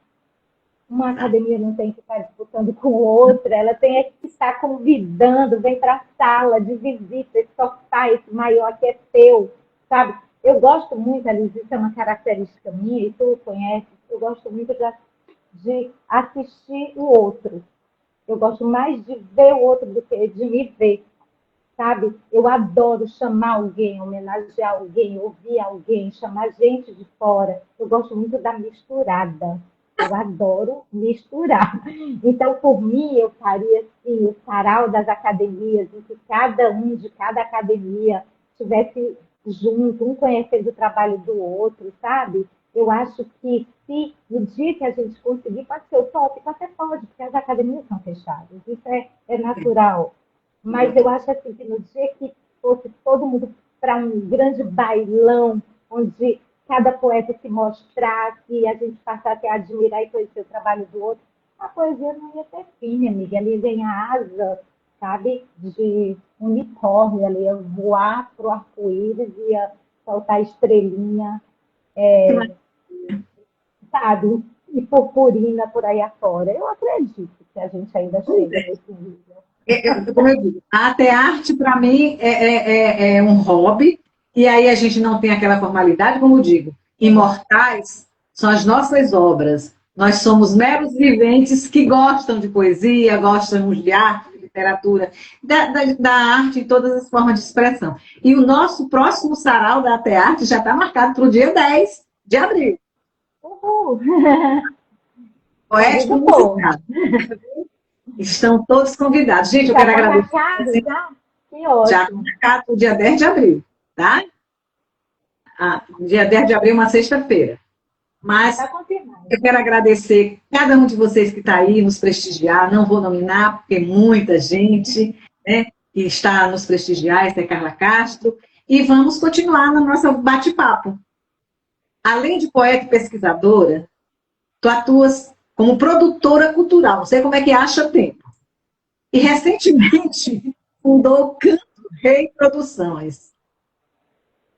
Uma academia não tem que estar disputando com outra, ela tem que estar convidando, vem para a sala de visita, esse sofá, esse maior que é teu, sabe? Eu gosto muito, Alice, isso é uma característica minha, e tu conhece, eu gosto muito de assistir o outro. Eu gosto mais de ver o outro do que de me ver, sabe? Eu adoro chamar alguém, homenagear alguém, ouvir alguém, chamar gente de fora. Eu gosto muito da misturada. Eu adoro misturar. Então, por mim, eu faria assim, o sarau das academias, em que cada um de cada academia estivesse junto, um conhecendo o trabalho do outro, sabe? Eu acho que se no dia que a gente conseguir, pode ser o top, até pode, porque as academias são fechadas. Isso é natural. Mas eu acho assim, que no dia que fosse todo mundo para um grande bailão, onde cada poeta se mostrasse e a gente passasse a admirar e conhecer o trabalho do outro, a poesia não ia ter fim, amiga. Ela ia ganhar asa, sabe, de unicórnio, ela ia voar para o arco-íris, ia soltar estrelinha, sabe, e purpurina por aí afora. Eu acredito que a gente ainda chega nesse nível. Como eu digo, a até arte, para mim, é um hobby, e aí a gente não tem aquela formalidade, como eu digo, imortais são as nossas obras. Nós somos meros viventes que gostam de poesia, gostam de arte, de literatura, da arte em todas as formas de expressão. E o nosso próximo sarau da Até Arte já está marcado para o dia 10 de abril. Uhul. Poético Convido todos. musical. Estão todos convidados. Gente, eu Já quero está agradecer. marcado, já? Que Já ótimo. marcado o dia 10 de abril, tá? Dia 10 de abril, uma sexta-feira. Já Mas está confirmado. eu quero agradecer cada um de vocês que está aí nos prestigiar. Não vou nominar, porque muita gente, né, que está nos prestigiar, essa é Carla Castro. E vamos continuar no nosso bate-papo. Além de poeta e pesquisadora, tu atuas como produtora cultural. Não sei como é que acha tempo. E recentemente fundou o Canto Rei Produções.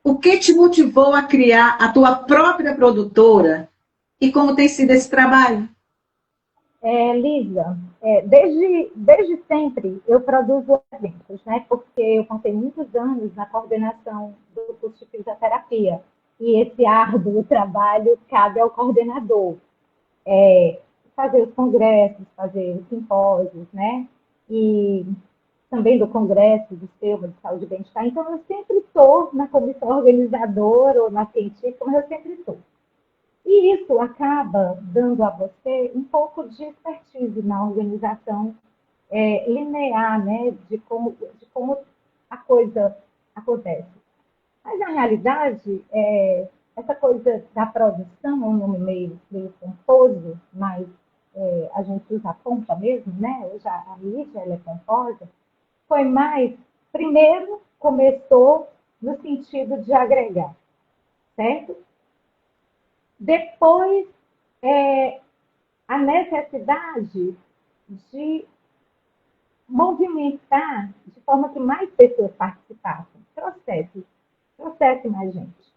O que te motivou a criar a tua própria produtora e como tem sido esse trabalho? Lisa, desde sempre eu produzo eventos, né? Porque eu passei muitos anos na coordenação do curso de fisioterapia. E esse árduo trabalho cabe ao coordenador. Fazer os congressos, fazer os simpósios, né? E também do congresso do SEUMA, de saúde e bem-estar. Então, eu sempre estou na comissão organizadora ou na científica, mas eu sempre estou. E isso acaba dando a você um pouco de expertise na organização linear, né, de como a coisa acontece. Mas, na realidade, essa coisa da produção é um nome meio pomposo, mas a gente usa a pompa mesmo, né? Hoje a mídia ela é pomposa. Foi mais, primeiro, começou no sentido de agregar. certo? Depois, a necessidade de movimentar de forma que mais pessoas participassem. Trouxesse mais gente.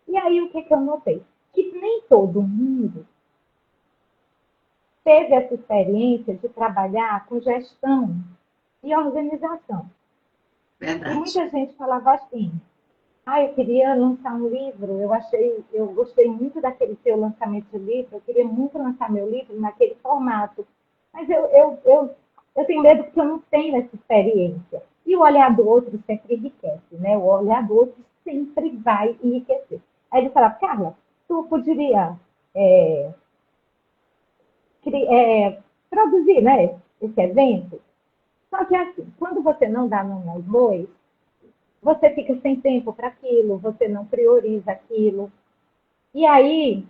E aí, o que eu notei? Que nem todo mundo teve essa experiência de trabalhar com gestão e organização. Verdade. E muita gente falava assim, eu queria lançar um livro, eu gostei muito daquele seu lançamento de livro, eu queria muito lançar meu livro naquele formato, mas eu tenho medo porque eu não tenho essa experiência. E o olhar do outro sempre enriquece, né? O olhar do outro sempre vai enriquecer. Aí ele falava, Carla, tu poderia produzir, né, esse evento? Só que assim, quando você não dá nome aos bois, você fica sem tempo para aquilo, você não prioriza aquilo. E aí,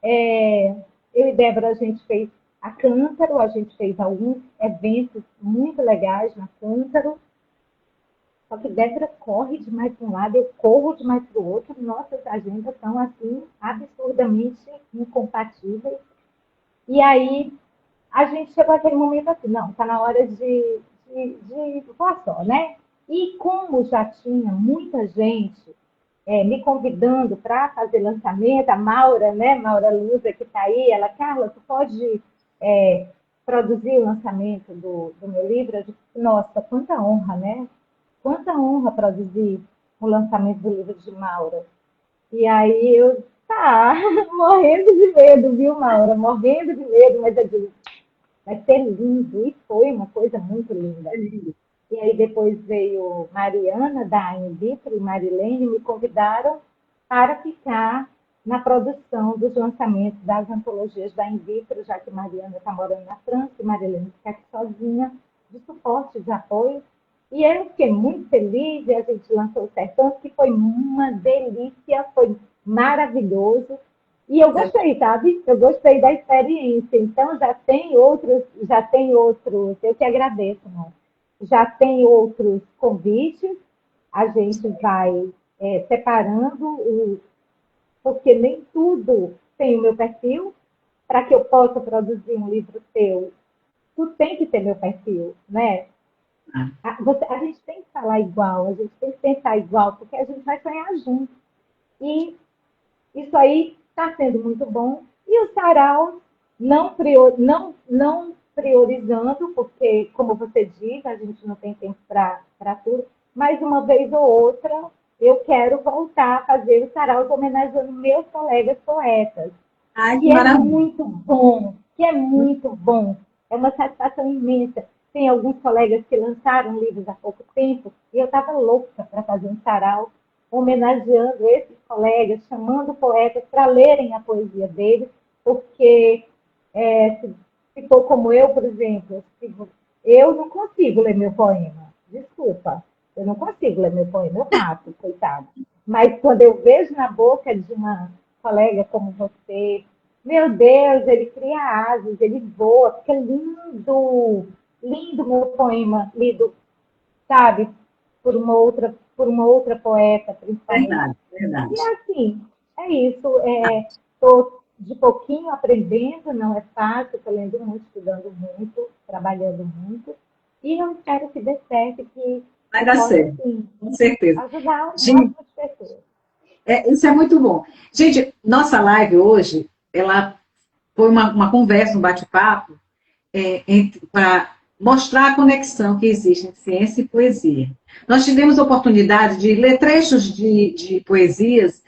eu e Débora, a gente fez a Cântaro, a gente fez alguns eventos muito legais na Cântaro, só que Débora corre demais para um lado, eu corro demais para o outro, nossas agendas são, assim, absurdamente incompatíveis. E aí, a gente chegou àquele momento assim, não, está na hora de voar só, né? E como já tinha muita gente me convidando para fazer lançamento, a Maura, né? Maura Luza, que está aí, ela, Carla, tu pode produzir o lançamento do meu livro? Eu disse, nossa, quanta honra, né? Quanta honra produzir o lançamento do livro de Maura. E aí eu, morrendo de medo, viu, Maura? Morrendo de medo, mas eu disse, vai ser lindo. E foi uma coisa muito linda. E aí depois veio Mariana, da Invitro, e Marilene, me convidaram para ficar na produção dos lançamentos das antologias da Invitro, já que Mariana está morando na França e Marilene fica aqui sozinha, de suporte, de apoio. E eu fiquei muito feliz, e a gente lançou o Sertão, que foi uma delícia, foi maravilhoso. E eu gostei, sabe? Eu gostei da experiência. Então, já tem outros, eu que agradeço, né? Já tem outros convites, a gente vai separando, porque nem tudo tem o meu perfil. Para que eu possa produzir um livro seu, tu tem que ter meu perfil, né? A gente tem que falar igual, a gente tem que pensar igual, porque a gente vai sonhar junto. E isso aí está sendo muito bom. E o sarau não priorizando, porque, como você diz, a gente não tem tempo para tudo, mas uma vez ou outra eu quero voltar a fazer o sarau homenageando meus colegas poetas. Ai, que Que é maravilha. muito bom, que é muito bom. É uma satisfação imensa. Tem alguns colegas que lançaram livros há pouco tempo e eu estava louca para fazer um sarau homenageando esses colegas, chamando poetas para lerem a poesia deles, porque se for como eu, por exemplo, eu não consigo ler meu poema. Desculpa, eu não consigo ler meu poema, eu mato, coitado. Mas quando eu vejo na boca de uma colega como você, meu Deus, ele cria asas, ele voa, fica lindo, lindo meu poema, lido, sabe, por uma outra poeta, principalmente. Verdade, verdade. E assim, é isso. Estou de pouquinho aprendendo, não é fácil, estou lendo muito, estudando muito, trabalhando muito. E eu espero que dê certo, que Vai eu dar possa, certo, assim, com certeza. ajudar o Gente, máximo de pessoas. isso é muito bom. Gente, nossa live hoje, ela foi uma conversa, um bate-papo, para mostrar a conexão que existe entre ciência e poesia. Nós tivemos a oportunidade de ler trechos de poesias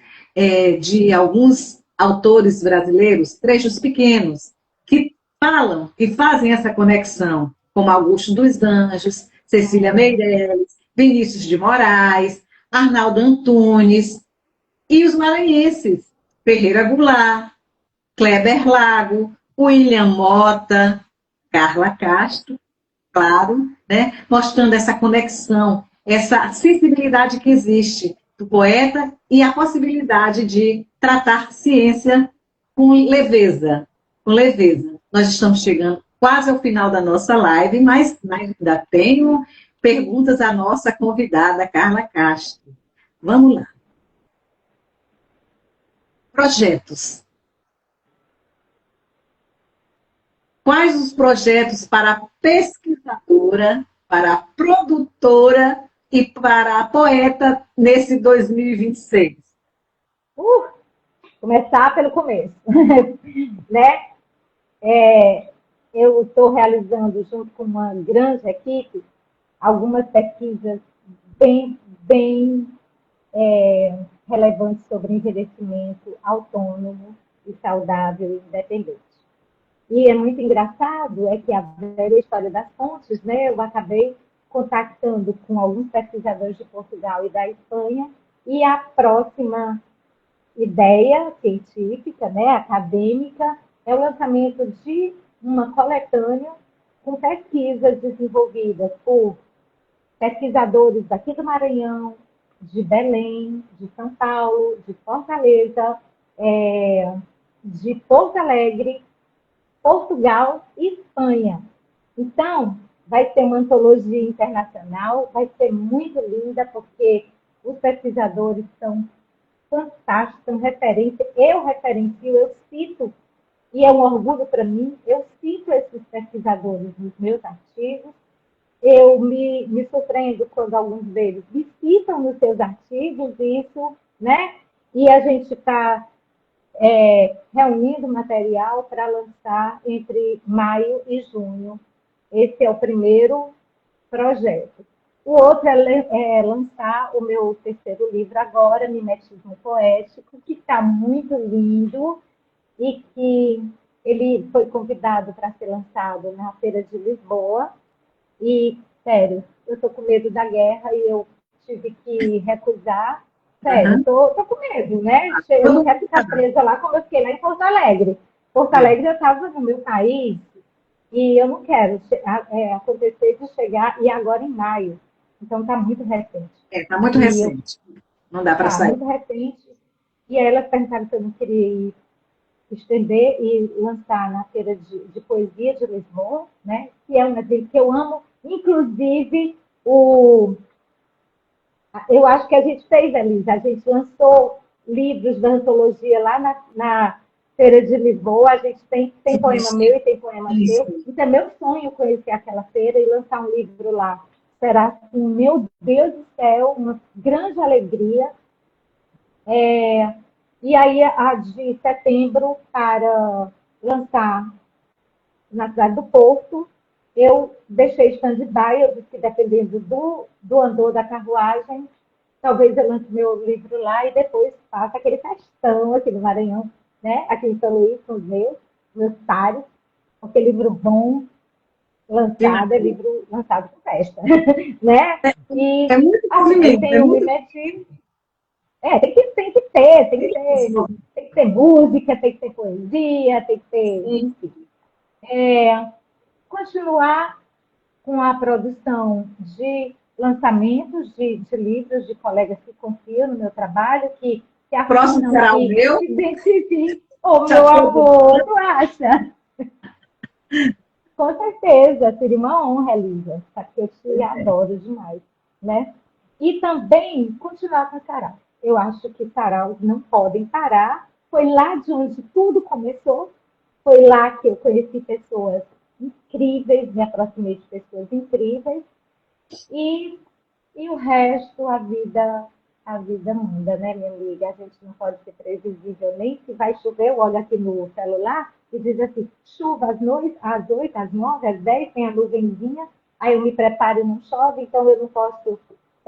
de alguns autores brasileiros, trechos pequenos, que falam, que fazem essa conexão, como Augusto dos Anjos, Cecília Meirelles, Vinícius de Moraes, Arnaldo Antunes e os maranhenses, Ferreira Goulart, Kleber Lago, William Mota, Carla Castro, claro, né? Mostrando essa conexão, essa sensibilidade que existe do poeta e a possibilidade de tratar ciência com leveza, com leveza. Nós estamos chegando quase ao final da nossa live, mas ainda tenho perguntas à nossa convidada, Carla Castro. Vamos lá. Projetos. Quais os projetos para a pesquisadora, para a produtora e para a poeta nesse 2026? Começar pelo começo, né? Eu estou realizando, junto com uma grande equipe, algumas pesquisas bem relevantes sobre envelhecimento autônomo e saudável e independente. E é muito engraçado, é que a velha história das fontes, né? Eu acabei contactando com alguns pesquisadores de Portugal e da Espanha, e a próxima ideia científica, né, acadêmica, é o lançamento de uma coletânea com pesquisas desenvolvidas por pesquisadores daqui do Maranhão, de Belém, de São Paulo, de Fortaleza, de Porto Alegre, Portugal e Espanha. Então, vai ser uma antologia internacional, vai ser muito linda, porque os pesquisadores são fantásticos, são referência. Eu referencio, eu cito, e é um orgulho para mim, eu cito esses pesquisadores nos meus artigos. Eu me surpreendo quando alguns deles me citam nos seus artigos, isso, né? E a gente está reunindo material para lançar entre maio e junho. Esse é o primeiro projeto. O outro é lançar o meu terceiro livro agora, Mimetismo Poético, que está muito lindo e que ele foi convidado para ser lançado na Feira de Lisboa. E, sério, eu estou com medo da guerra e eu tive que recusar. Sério, tô com medo, né? Eu não quero ficar presa lá como eu fiquei lá em Porto Alegre. Porto Alegre eu estava no meu país e eu não quero acontecer de chegar, e agora em maio. Então está muito recente. Está muito recente. Não dá para sair. Está muito recente. E aí elas perguntaram se eu não queria estender e lançar na Feira de Poesia de Lisboa, né? Que é um evento que eu amo. Inclusive, eu acho que a gente fez, Elisa, a gente lançou livros da antologia lá na Feira de Lisboa. A gente tem poema meu e tem poema seu. Então é meu sonho conhecer aquela feira e lançar um livro lá. Será assim, meu Deus do céu, uma grande alegria. E aí, a de setembro, para lançar na cidade do Porto, eu deixei stand-by. Eu disse que, dependendo do andor da carruagem, talvez eu lance meu livro lá e depois faça aquele festão aqui no Maranhão, né? Aqui em São Luís, com os meus pares, aquele livro bom lançado, é livro lançado com festa, né? E é muito assim, eu me meti. Tem que ter música, tem que ter poesia, tem que ter, enfim. Continuar com a produção de lançamentos de livros de colegas que confiam no meu trabalho, que próximo será o meu? Identifique o meu amor, tu acha? Com certeza, seria uma honra, Elisa, porque eu te adoro demais, né? E também continuar com a Sarau. Eu acho que saraus não podem parar. Foi lá de onde tudo começou. Foi lá que eu conheci pessoas incríveis, me aproximei de pessoas incríveis. E o resto, a vida manda, né, minha amiga? A gente não pode ser previsível nem se vai chover. Eu olho aqui no celular e diz assim, chuva às 8, às 9, às 10, tem a nuvenzinha. Aí eu me preparo e não chove, então eu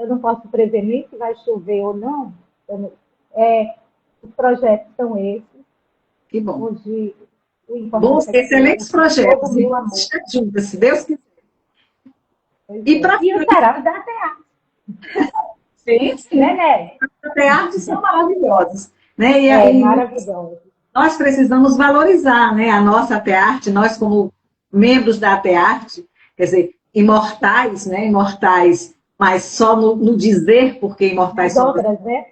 não posso prever nem se vai chover ou não. Os projetos são esses. Que bom. Onde bons, excelentes projetos. E vamos estar juntas, se Deus quiser. E o Sarau da Teatro. Sim. Né? Os teatros são maravilhosos. Né? E maravilhosos. Nós precisamos valorizar, né, a nossa atearte, nós como membros da atearte, quer dizer, imortais, né, imortais, mas só no dizer, porque imortais são obras, né?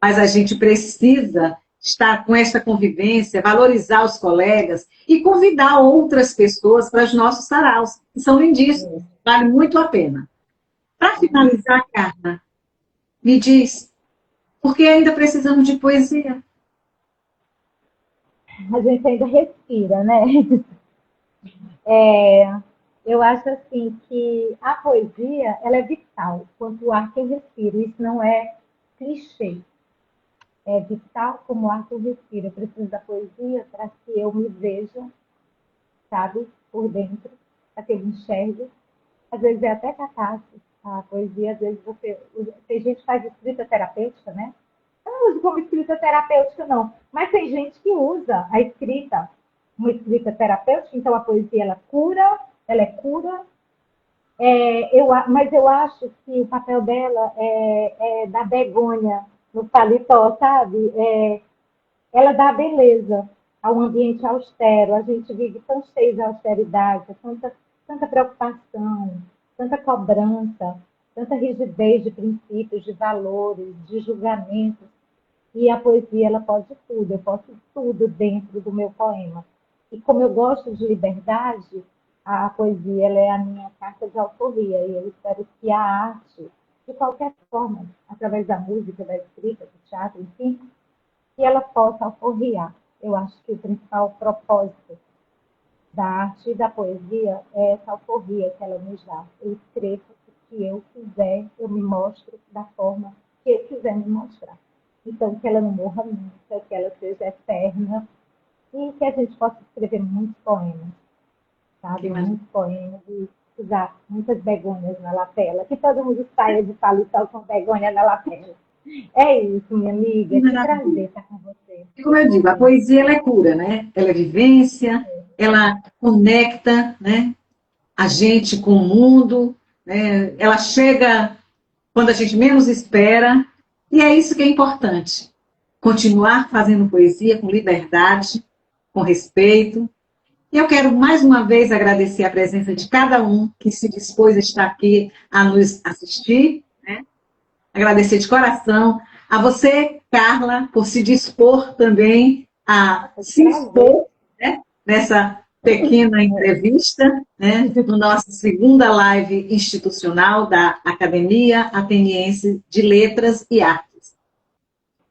Mas a gente precisa estar com essa convivência, valorizar os colegas e convidar outras pessoas para os nossos saraus, que são lindíssimos, vale muito a pena. Para finalizar, Carla, me diz, por que ainda precisamos de poesia? A gente ainda respira, né? É, eu acho assim que a poesia ela é vital, quanto o ar que eu respiro. Isso não é clichê. É vital como o ar que eu respiro. Eu preciso da poesia para que eu me veja, sabe, por dentro, para que eu me enxergue. Às vezes é até catástrofe. A poesia, às vezes você. Tem gente que faz escrita terapêutica, né? Eu não uso como escrita terapêutica, não. Mas tem gente que usa a escrita, uma escrita terapêutica, então a poesia ela cura, ela é cura. Mas eu acho que o papel dela é da begônia no paletó, sabe? Ela dá beleza ao ambiente austero. A gente vive tão cheio de austeridade, tanta preocupação, tanta cobrança, tanta rigidez de princípios, de valores, de julgamentos. E a poesia, ela pode tudo, eu posso tudo dentro do meu poema. E como eu gosto de liberdade, a poesia ela é a minha carta de alforria. E eu espero que a arte, de qualquer forma, através da música, da escrita, do teatro, enfim, que ela possa alforriar. Eu acho que o principal propósito da arte e da poesia é essa alforria que ela nos dá. Eu escrevo o que eu quiser, eu me mostro da forma que eu quiser me mostrar. Então, que ela não morra nunca, que ela seja eterna e que a gente possa escrever muitos poemas, Que sabe? maravilha. Muitos poemas e usar muitas begônias na lapela. Que todo mundo saia de paletó com begônia na lapela. É isso, minha Que amiga. Que maravilha. prazer estar com você. E como eu digo, a poesia ela é cura, né? Ela é vivência, ela conecta, né, a gente com o mundo, né? Ela chega quando a gente menos espera, e é isso que é importante. Continuar fazendo poesia com liberdade, com respeito. E eu quero mais uma vez agradecer a presença de cada um que se dispôs a estar aqui a nos assistir, né? Agradecer de coração a você, Carla, por se dispor também a Nossa, que se prazer. expor, né, nessa pequena entrevista, né, no nossa segunda live institucional da Academia Ateniense de Letras e Artes.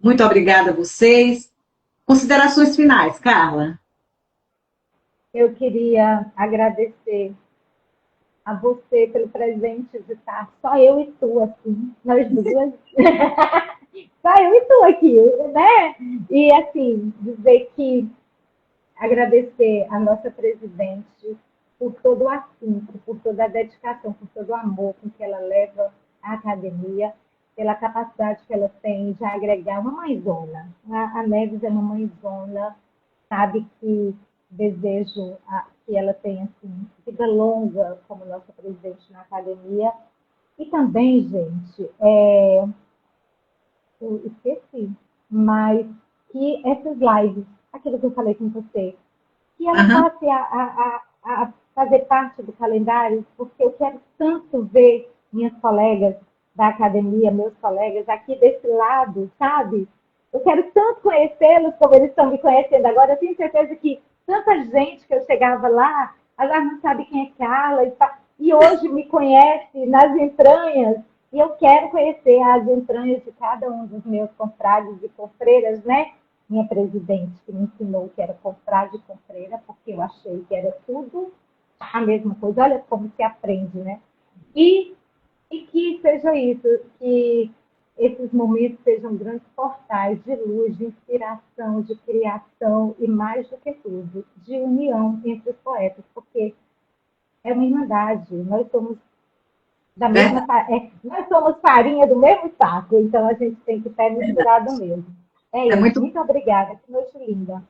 Muito obrigada a vocês. Considerações finais, Carla? Eu queria agradecer a você pelo presente de estar só eu e tu, assim, nós duas. Só eu e tu aqui, né? E, assim, dizer que agradecer a nossa presidente por todo o afinco, por toda a dedicação, por todo o amor com que ela leva a academia, pela capacidade que ela tem de agregar uma mãezona. A Neves é uma mãezona, sabe que desejo que ela tenha assim, vida longa como nossa presidente na academia. E também, gente, eu esqueci, mas que essas lives, aquilo que eu falei com você, que ela Aham. passe a fazer parte do calendário, porque eu quero tanto ver minhas colegas da academia, meus colegas aqui desse lado, sabe? Eu quero tanto conhecê-los como eles estão me conhecendo agora. Eu tenho certeza que tanta gente que eu chegava lá, ela não sabe quem é Carla e hoje me conhece nas entranhas. E eu quero conhecer as entranhas de cada um dos meus confrades e confreiras, né? Minha presidente que me ensinou que era confrade e confreira, porque eu achei que era tudo a mesma coisa. Olha como se aprende, né? E, e que seja isso, que esses momentos sejam grandes portais de luz, de inspiração, de criação e, mais do que tudo, de união entre os poetas, porque é uma irmandade. Nós somos Verdade. nós somos farinha do mesmo saco, então a gente tem que estar misturado mesmo. É É isso. muito Muito obrigada. Que noite linda.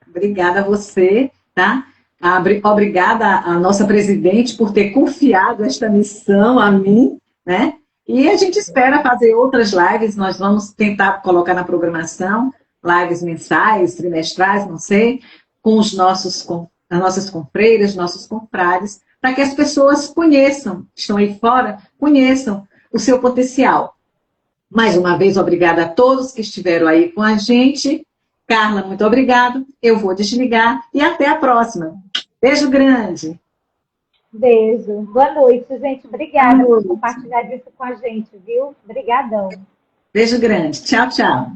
obrigada a você, tá? Obrigada à nossa presidente por ter confiado esta missão a mim, né? E a gente espera fazer outras lives, nós vamos tentar colocar na programação, lives mensais, trimestrais, não sei, com as nossas confreiras, nossos confrades, para que as pessoas conheçam, que estão aí fora, conheçam o seu potencial. Mais uma vez, obrigada a todos que estiveram aí com a gente. Carla, muito obrigado. Eu vou desligar e até a próxima. Beijo grande. Beijo. Boa noite, gente. Boa Obrigada por noite. compartilhar isso com a gente, viu? Obrigadão. Beijo grande. Tchau, tchau.